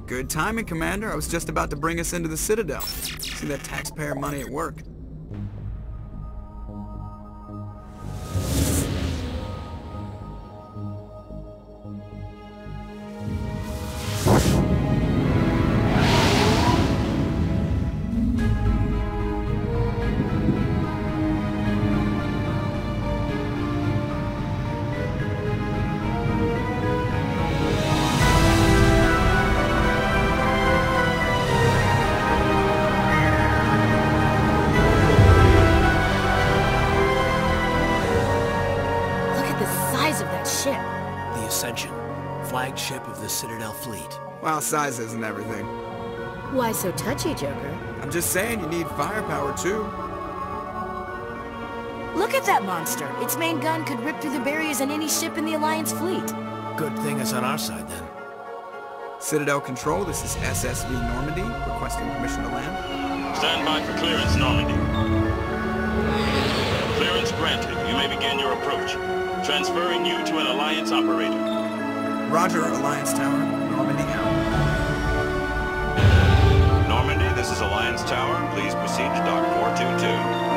Good timing, Commander. I was just about to bring us into the Citadel. See that taxpayer money at work. Flagship of the Citadel fleet. Well, size isn't everything. Why so touchy, Joker? I'm just saying you need firepower, too. Look at that monster! Its main gun could rip through the barriers in any ship in the Alliance fleet. Good thing it's on our side, then. Citadel Control, this is SSV Normandy, requesting permission to land. Stand by for clearance, Normandy. Clearance granted. You may begin your approach. Transferring you to an Alliance operator. Roger, Alliance Tower. Normandy out. Normandy, this is Alliance Tower. Please proceed to Dock 422.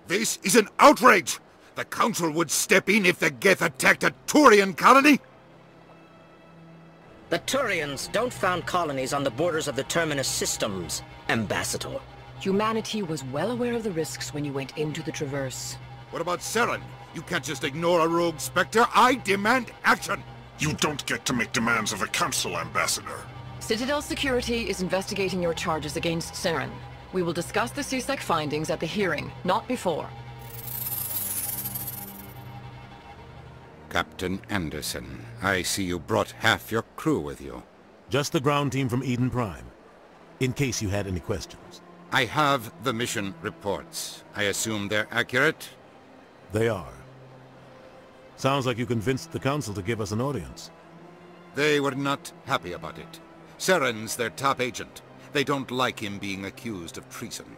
This is an outrage! The Council would step in if the Geth attacked a Turian colony? The Turians don't found colonies on the borders of the Terminus systems, Ambassador. Humanity was well aware of the risks when you went into the Traverse. What about Saren? You can't just ignore a rogue Spectre. I demand action! You don't get to make demands of the Council, Ambassador. Citadel Security is investigating your charges against Saren. We will discuss the CSEC findings at the hearing, not before. Captain Anderson, I see you brought half your crew with you. Just the ground team from Eden Prime, in case you had any questions. I have the mission reports. I assume they're accurate? They are. Sounds like you convinced the Council to give us an audience. They were not happy about it. Saren's their top agent. They don't like him being accused of treason.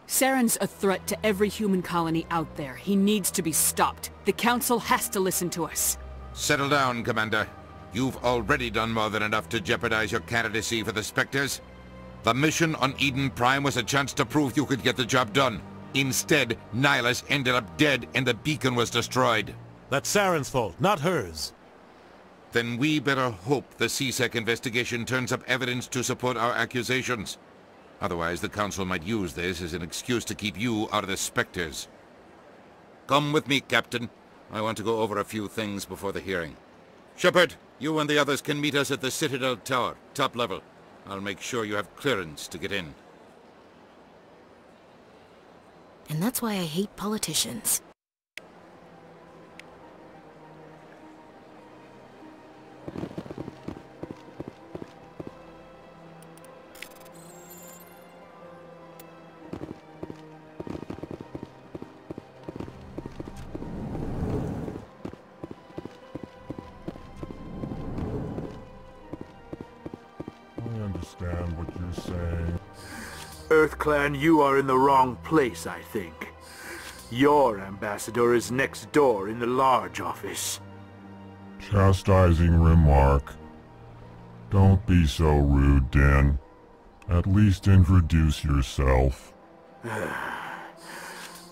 Saren's a threat to every human colony out there. He needs to be stopped. The Council has to listen to us. Settle down, Commander. You've already done more than enough to jeopardize your candidacy for the Spectres. The mission on Eden Prime was a chance to prove you could get the job done. Instead, Nihilus ended up dead and the beacon was destroyed. That's Saren's fault, not hers. Then we better hope the CSEC investigation turns up evidence to support our accusations. Otherwise, the Council might use this as an excuse to keep you out of the Spectres. Come with me, Captain. I want to go over a few things before the hearing. Shepard, you and the others can meet us at the Citadel Tower, top level. I'll make sure you have clearance to get in. And that's why I hate politicians. I understand what you're saying. EarthClan, you are in the wrong place, I think. Your ambassador is next door in the large office. Chastising remark. Don't be so rude, Din. At least introduce yourself.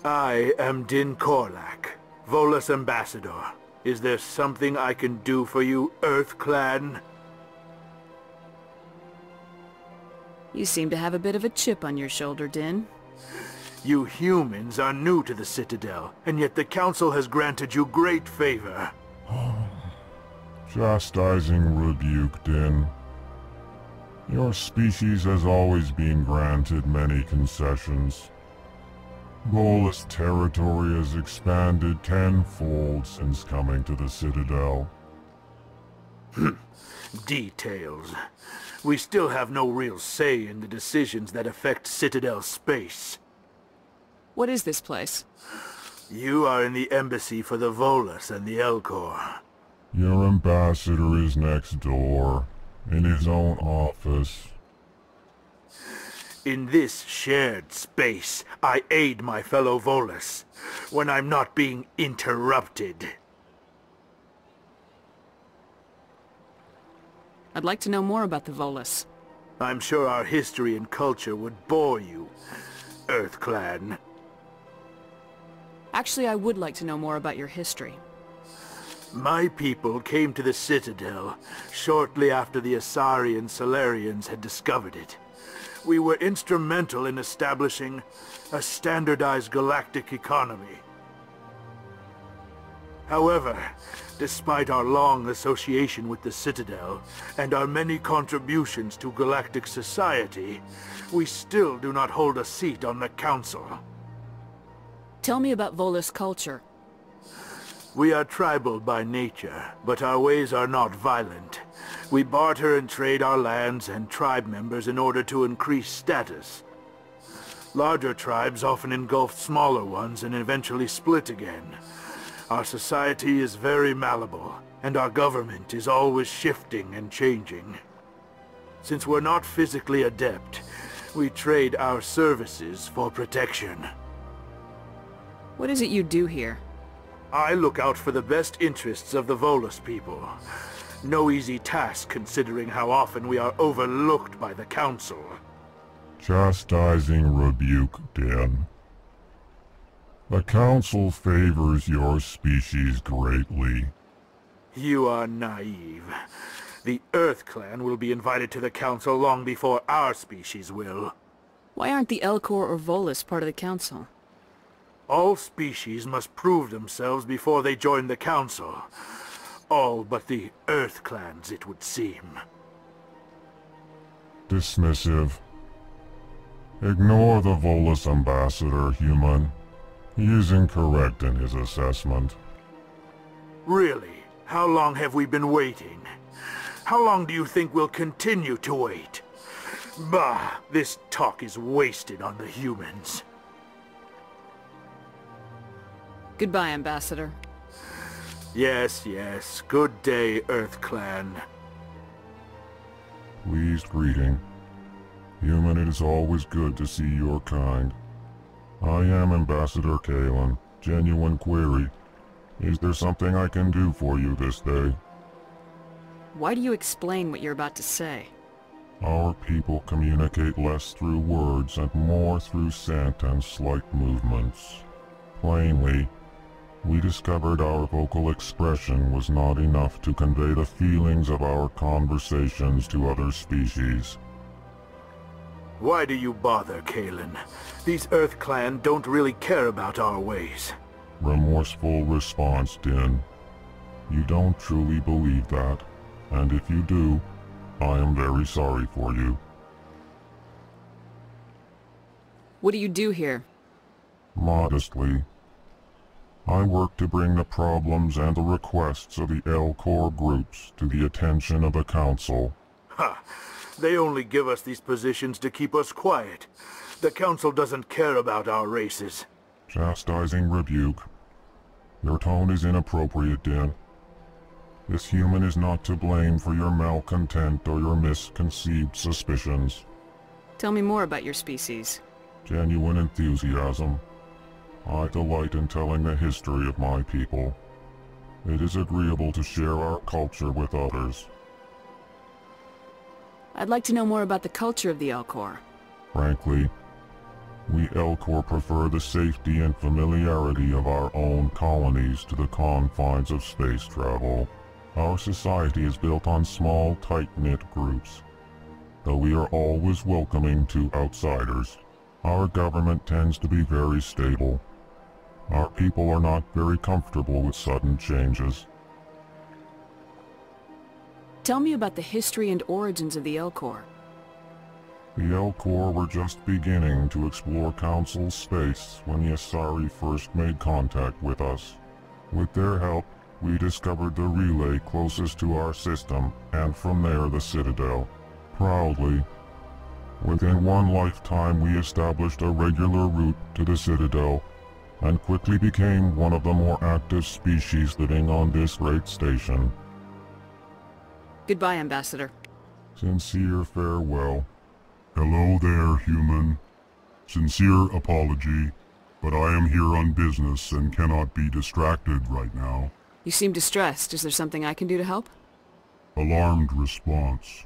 I am Din Korlak, Volus ambassador. Is there something I can do for you, EarthClan? You seem to have a bit of a chip on your shoulder, Din. You humans are new to the Citadel, and yet the Council has granted you great favor. Chastising rebuke, Din. Your species has always been granted many concessions. Volus territory has expanded tenfold since coming to the Citadel. Details. We still have no real say in the decisions that affect Citadel space. What is this place? You are in the embassy for the Volus and the Elcor. Your ambassador is next door, in his own office. In this shared space, I aid my fellow Volus when I'm not being interrupted. I'd like to know more about the Volus. I'm sure our history and culture would bore you, EarthClan. Actually, I would like to know more about your history. My people came to the Citadel shortly after the Asari and Salarians had discovered it. We were instrumental in establishing a standardized galactic economy. However, despite our long association with the Citadel and our many contributions to galactic society, we still do not hold a seat on the Council. Tell me about Volus culture. We are tribal by nature, but our ways are not violent. We barter and trade our lands and tribe members in order to increase status. Larger tribes often engulf smaller ones and eventually split again. Our society is very malleable, and our government is always shifting and changing. Since we're not physically adept, we trade our services for protection. What is it you do here? I look out for the best interests of the Volus people. No easy task considering how often we are overlooked by the Council. Chastising rebuke, Den. The Council favors your species greatly. You are naive. The EarthClan will be invited to the Council long before our species will. Why aren't the Elcor or Volus part of the Council? All species must prove themselves before they join the Council. All but the EarthClans, it would seem. Dismissive. Ignore the Volus ambassador, human. He is incorrect in his assessment. Really? How long have we been waiting? How long do you think we'll continue to wait? Bah, this talk is wasted on the humans. Goodbye, Ambassador. Yes, yes. Good day, EarthClan. Pleased greeting. Human, it is always good to see your kind. I am Ambassador Kalen. Genuine query. Is there something I can do for you this day? Why do you explain what you're about to say? Our people communicate less through words and more through scent and slight movements. Plainly, we discovered our vocal expression was not enough to convey the feelings of our conversations to other species. Why do you bother, Kalen? These EarthClan don't really care about our ways. Remorseful response, Din. You don't truly believe that, and if you do, I am very sorry for you. What do you do here? Modestly, I work to bring the problems and the requests of the Elcor groups to the attention of the Council. Ha! They only give us these positions to keep us quiet. The Council doesn't care about our races. Chastising rebuke. Your tone is inappropriate, Din. This human is not to blame for your malcontent or your misconceived suspicions. Tell me more about your species. Genuine enthusiasm. I delight in telling the history of my people. It is agreeable to share our culture with others. I'd like to know more about the culture of the Elcor. Frankly, we Elcor prefer the safety and familiarity of our own colonies to the confines of space travel. Our society is built on small, tight-knit groups, though we are always welcoming to outsiders. Our government tends to be very stable. Our people are not very comfortable with sudden changes. Tell me about the history and origins of the Elcor. The Elcor were just beginning to explore Council space when the Asari first made contact with us. With their help, we discovered the relay closest to our system, and from there the Citadel. Proudly, within one lifetime we established a regular route to the Citadel, and quickly became one of the more active species living on this great station. Goodbye, Ambassador. Sincere farewell. Hello there, human. Sincere apology, but I am here on business and cannot be distracted right now. You seem distressed. Is there something I can do to help? Alarmed response.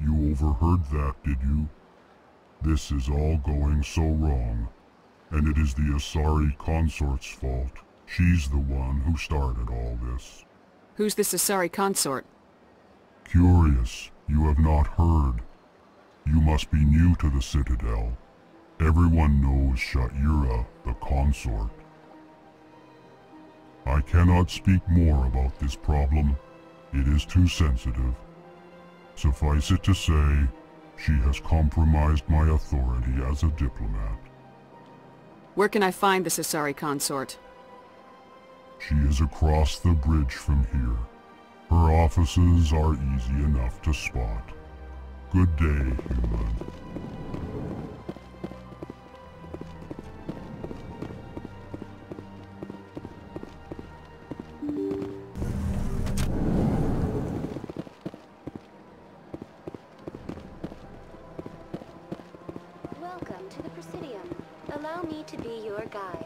You overheard that, did you? This is all going so wrong, and it is the Asari consort's fault. She's the one who started all this. Who's this Asari consort? Curious, you have not heard. You must be new to the Citadel. Everyone knows Sha'ira, the consort. I cannot speak more about this problem. It is too sensitive. Suffice it to say, she has compromised my authority as a diplomat. Where can I find this Asari consort? She is across the bridge from here. Her offices are easy enough to spot. Good day, human. Welcome to the Presidium. Allow me to be your guide.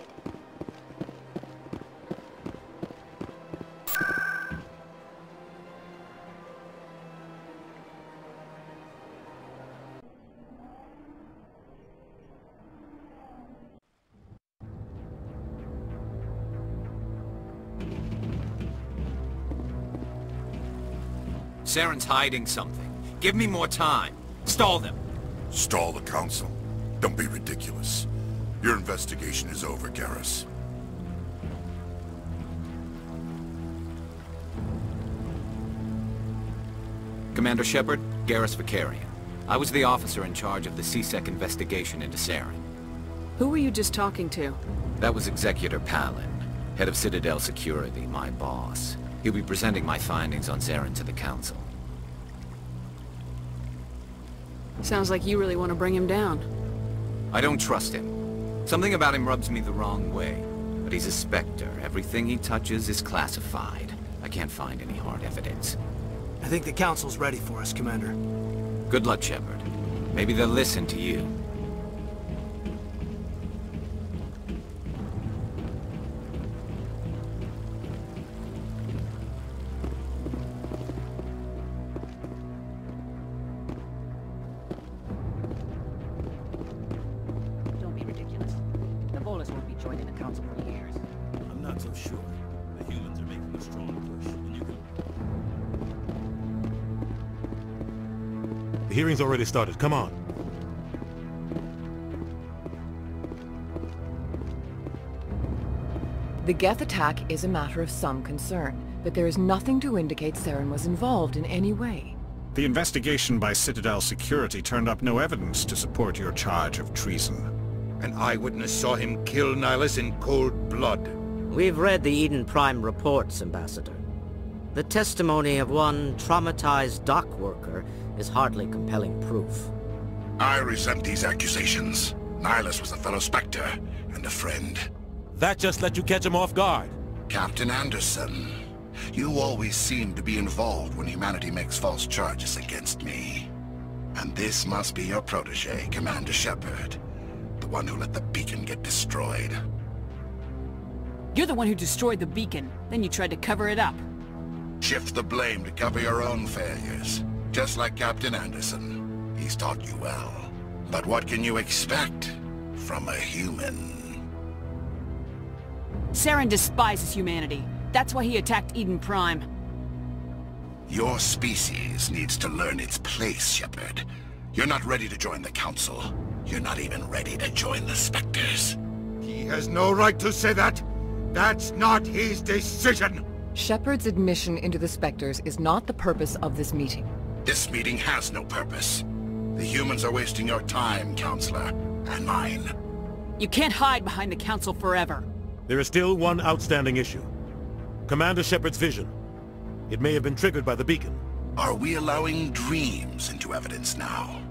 Saren's hiding something. Give me more time. Stall them. Stall the Council? Don't be ridiculous. Your investigation is over, Garrus. Commander Shepard, Garrus Vicarian. I was the officer in charge of the CSEC investigation into Saren. Who were you just talking to? That was Executor Palin, head of Citadel Security, my boss. He'll be presenting my findings on Saren to the Council. Sounds like you really want to bring him down. I don't trust him. Something about him rubs me the wrong way. But he's a Spectre. Everything he touches is classified. I can't find any hard evidence. I think the Council's ready for us, Commander. Good luck, Shepard. Maybe they'll listen to you. Don't be ridiculous. The Volus won't be joining the Council for years. I'm not so sure. The humans are making a strong push, and you can... The hearing's already started. Come on. The Geth attack is a matter of some concern, but there is nothing to indicate Saren was involved in any way. The investigation by Citadel Security turned up no evidence to support your charge of treason. An eyewitness saw him kill Nihilus in cold blood. We've read the Eden Prime reports, Ambassador. The testimony of one traumatized dock worker is hardly compelling proof. I resent these accusations. Nihilus was a fellow Spectre and a friend. That just let you catch him off guard. Captain Anderson, you always seem to be involved when humanity makes false charges against me. And this must be your protege, Commander Shepard. The one who let the beacon get destroyed. You're the one who destroyed the beacon. Then you tried to cover it up. Shift the blame to cover your own failures. Just like Captain Anderson. He's taught you well. But what can you expect from a human? Saren despises humanity. That's why he attacked Eden Prime. Your species needs to learn its place, Shepard. You're not ready to join the Council. You're not even ready to join the Spectres. He has no right to say that. That's not his decision. Shepard's admission into the Spectres is not the purpose of this meeting. This meeting has no purpose. The humans are wasting your time, Counselor, and mine. You can't hide behind the Council forever. There is still one outstanding issue. Commander Shepard's vision. It may have been triggered by the beacon. Are we allowing dreams into evidence now?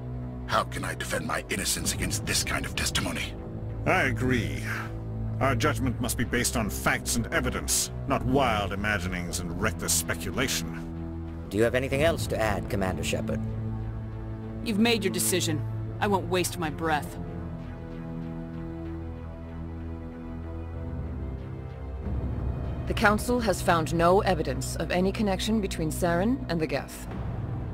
How can I defend my innocence against this kind of testimony? I agree. Our judgment must be based on facts and evidence, not wild imaginings and reckless speculation. Do you have anything else to add, Commander Shepard? You've made your decision. I won't waste my breath. The Council has found no evidence of any connection between Saren and the Geth.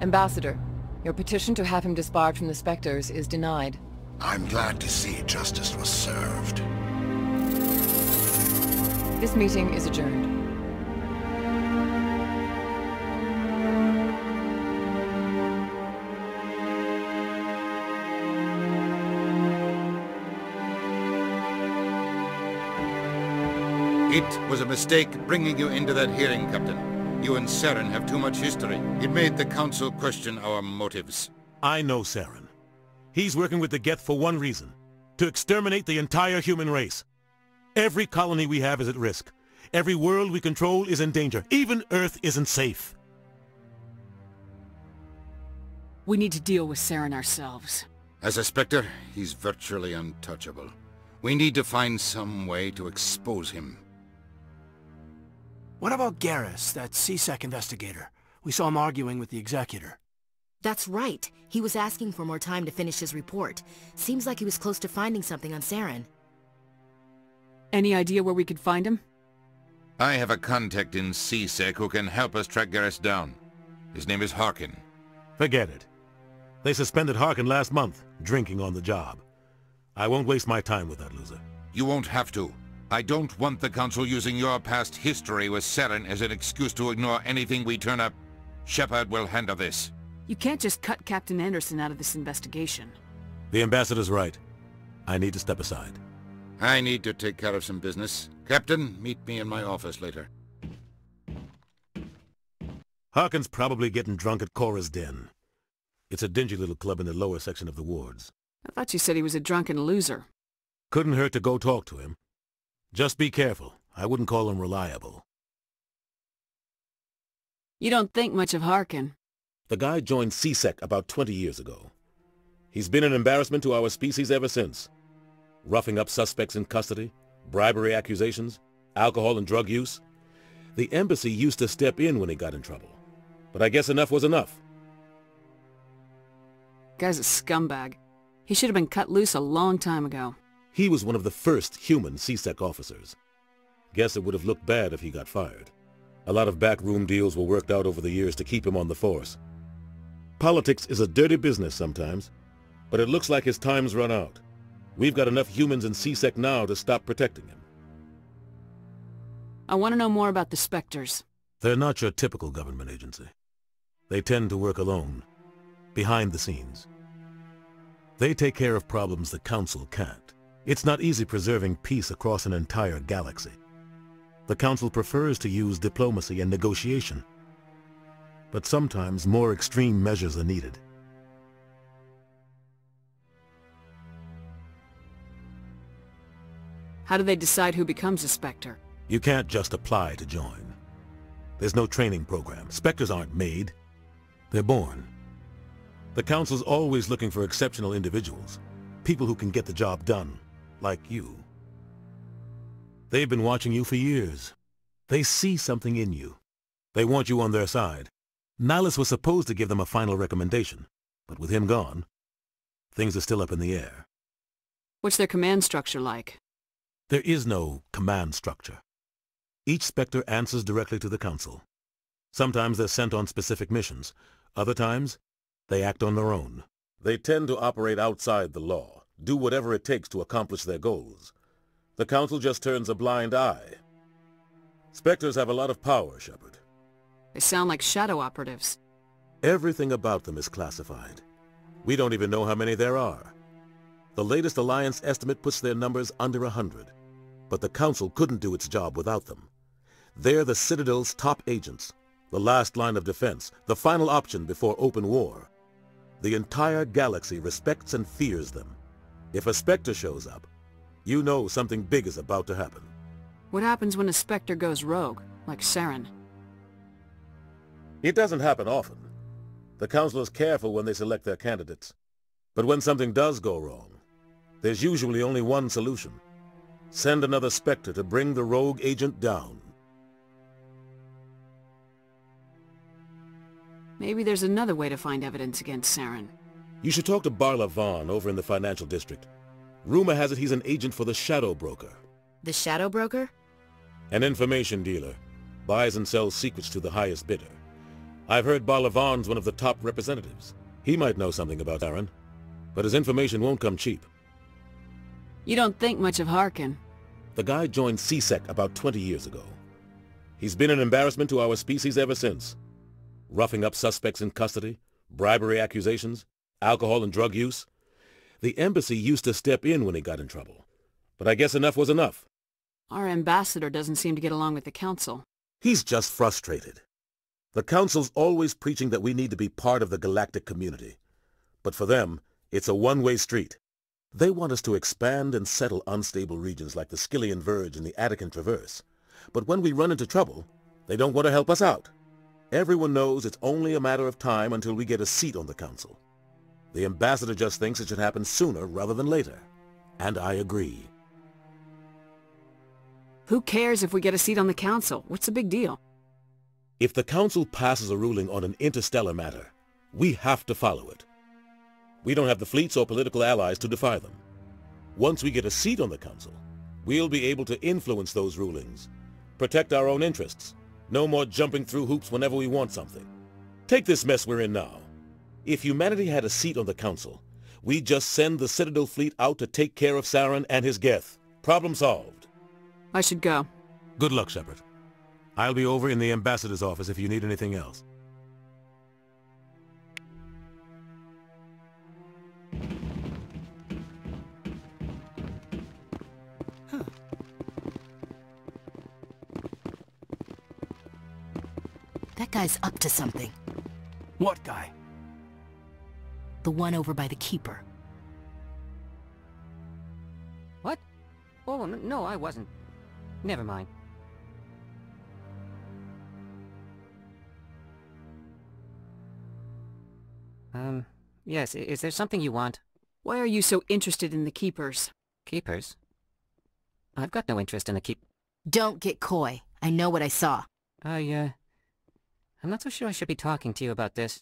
Ambassador, your petition to have him disbarred from the Spectres is denied. I'm glad to see justice was served. This meeting is adjourned. It was a mistake bringing you into that hearing, Captain. You and Saren have too much history. It made the Council question our motives. I know Saren. He's working with the Geth for one reason. To exterminate the entire human race. Every colony we have is at risk. Every world we control is in danger. Even Earth isn't safe. We need to deal with Saren ourselves. As a Spectre, he's virtually untouchable. We need to find some way to expose him. What about Garrus, that CSEC investigator? We saw him arguing with the Executor. That's right. He was asking for more time to finish his report. Seems like he was close to finding something on Saren. Any idea where we could find him? I have a contact in CSEC who can help us track Garrus down. His name is Harkin. Forget it. They suspended Harkin last month, drinking on the job. I won't waste my time with that loser. You won't have to. I don't want the Council using your past history with Saren as an excuse to ignore anything we turn up. Shepard will handle this. You can't just cut Captain Anderson out of this investigation. The Ambassador's right. I need to step aside. I need to take care of some business. Captain, meet me in my office later. Harkin's probably getting drunk at Cora's Den. It's a dingy little club in the lower section of the wards. I thought you said he was a drunken loser. Couldn't hurt to go talk to him. Just be careful. I wouldn't call him reliable. You don't think much of Harkin. The guy joined CSEC about 20 years ago. He's been an embarrassment to our species ever since. Roughing up suspects in custody, bribery accusations, alcohol and drug use. The embassy used to step in when he got in trouble. But I guess enough was enough. Guy's a scumbag. He should have been cut loose a long time ago. He was one of the first human CSEC officers. Guess it would have looked bad if he got fired. A lot of backroom deals were worked out over the years to keep him on the force. Politics is a dirty business sometimes, but it looks like his time's run out. We've got enough humans in CSEC now to stop protecting him. I want to know more about the Spectres. They're not your typical government agency. They tend to work alone, behind the scenes. They take care of problems the Council can't. It's not easy preserving peace across an entire galaxy. The Council prefers to use diplomacy and negotiation. But sometimes more extreme measures are needed. How do they decide who becomes a Spectre? You can't just apply to join. There's no training program. Spectres aren't made. They're born. The Council's always looking for exceptional individuals. People who can get the job done. Like you. They've been watching you for years. They see something in you. They want you on their side. Nihilus was supposed to give them a final recommendation, but with him gone, things are still up in the air. What's their command structure like? There is no command structure. Each Spectre answers directly to the Council. Sometimes they're sent on specific missions. Other times, they act on their own. They tend to operate outside the law, do whatever it takes to accomplish their goals. The Council just turns a blind eye. Spectres have a lot of power, Shepard. They sound like shadow operatives. Everything about them is classified. We don't even know how many there are. The latest Alliance estimate puts their numbers under 100. But the Council couldn't do its job without them. They're the Citadel's top agents, the last line of defense, the final option before open war. The entire galaxy respects and fears them. If a Spectre shows up, you know something big is about to happen. What happens when a Spectre goes rogue, like Saren? It doesn't happen often. The Council is careful when they select their candidates. But when something does go wrong, there's usually only one solution. Send another Spectre to bring the rogue agent down. Maybe there's another way to find evidence against Saren. You should talk to Barla Vaughn over in the financial district. Rumor has it he's an agent for the Shadow Broker. The Shadow Broker? An information dealer. Buys and sells secrets to the highest bidder. I've heard Barla Vaughn's one of the top representatives. He might know something about Saren, but his information won't come cheap. You don't think much of Harkin. The guy joined CSEC about 20 years ago. He's been an embarrassment to our species ever since. Roughing up suspects in custody, bribery accusations, alcohol and drug use. The embassy used to step in when he got in trouble. But I guess enough was enough. Our ambassador doesn't seem to get along with the council. He's just frustrated. The council's always preaching that we need to be part of the galactic community. But for them, it's a one-way street. They want us to expand and settle unstable regions like the Skillian Verge and the Attican Traverse. But when we run into trouble, they don't want to help us out. Everyone knows it's only a matter of time until we get a seat on the council. The ambassador just thinks it should happen sooner rather than later. And I agree. Who cares if we get a seat on the council? What's the big deal? If the council passes a ruling on an interstellar matter, we have to follow it. We don't have the fleets or political allies to defy them. Once we get a seat on the council, we'll be able to influence those rulings, protect our own interests. No more jumping through hoops whenever we want something. Take this mess we're in now. If humanity had a seat on the council, we'd just send the Citadel fleet out to take care of Saren and his Geth. Problem solved. I should go. Good luck, Shepard. I'll be over in the ambassador's office if you need anything else. That guy's up to something. What guy? The one over by the Keeper. What? Oh, no, I wasn't. Never mind. Yes, is there something you want? Why are you so interested in the Keepers? Keepers? I've got no interest in the Don't get coy. I know what I saw. I'm not so sure I should be talking to you about this.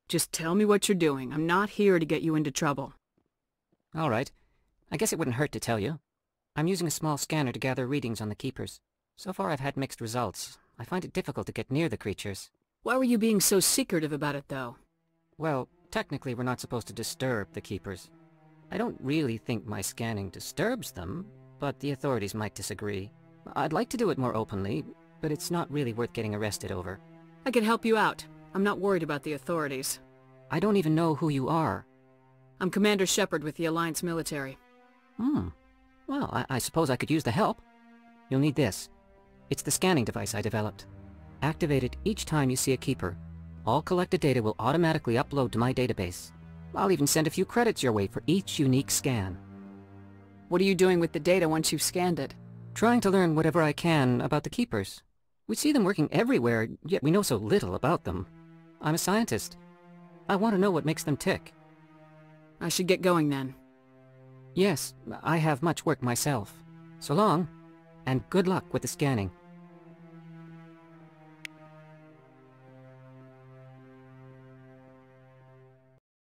Just tell me what you're doing. I'm not here to get you into trouble. All right. I guess it wouldn't hurt to tell you. I'm using a small scanner to gather readings on the Keepers. So far I've had mixed results. I find it difficult to get near the creatures. Why were you being so secretive about it, though? Well, technically we're not supposed to disturb the Keepers. I don't really think my scanning disturbs them, but the authorities might disagree. I'd like to do it more openly, but it's not really worth getting arrested over. I can help you out. I'm not worried about the authorities. I don't even know who you are. I'm Commander Shepard with the Alliance military. Well, I suppose I could use the help. You'll need this. It's the scanning device I developed. Activate it each time you see a Keeper. All collected data will automatically upload to my database. I'll even send a few credits your way for each unique scan. What are you doing with the data once you've scanned it? Trying to learn whatever I can about the Keepers. We see them working everywhere, yet we know so little about them. I'm a scientist. I want to know what makes them tick. I should get going then. Yes, I have much work myself. So long, and good luck with the scanning.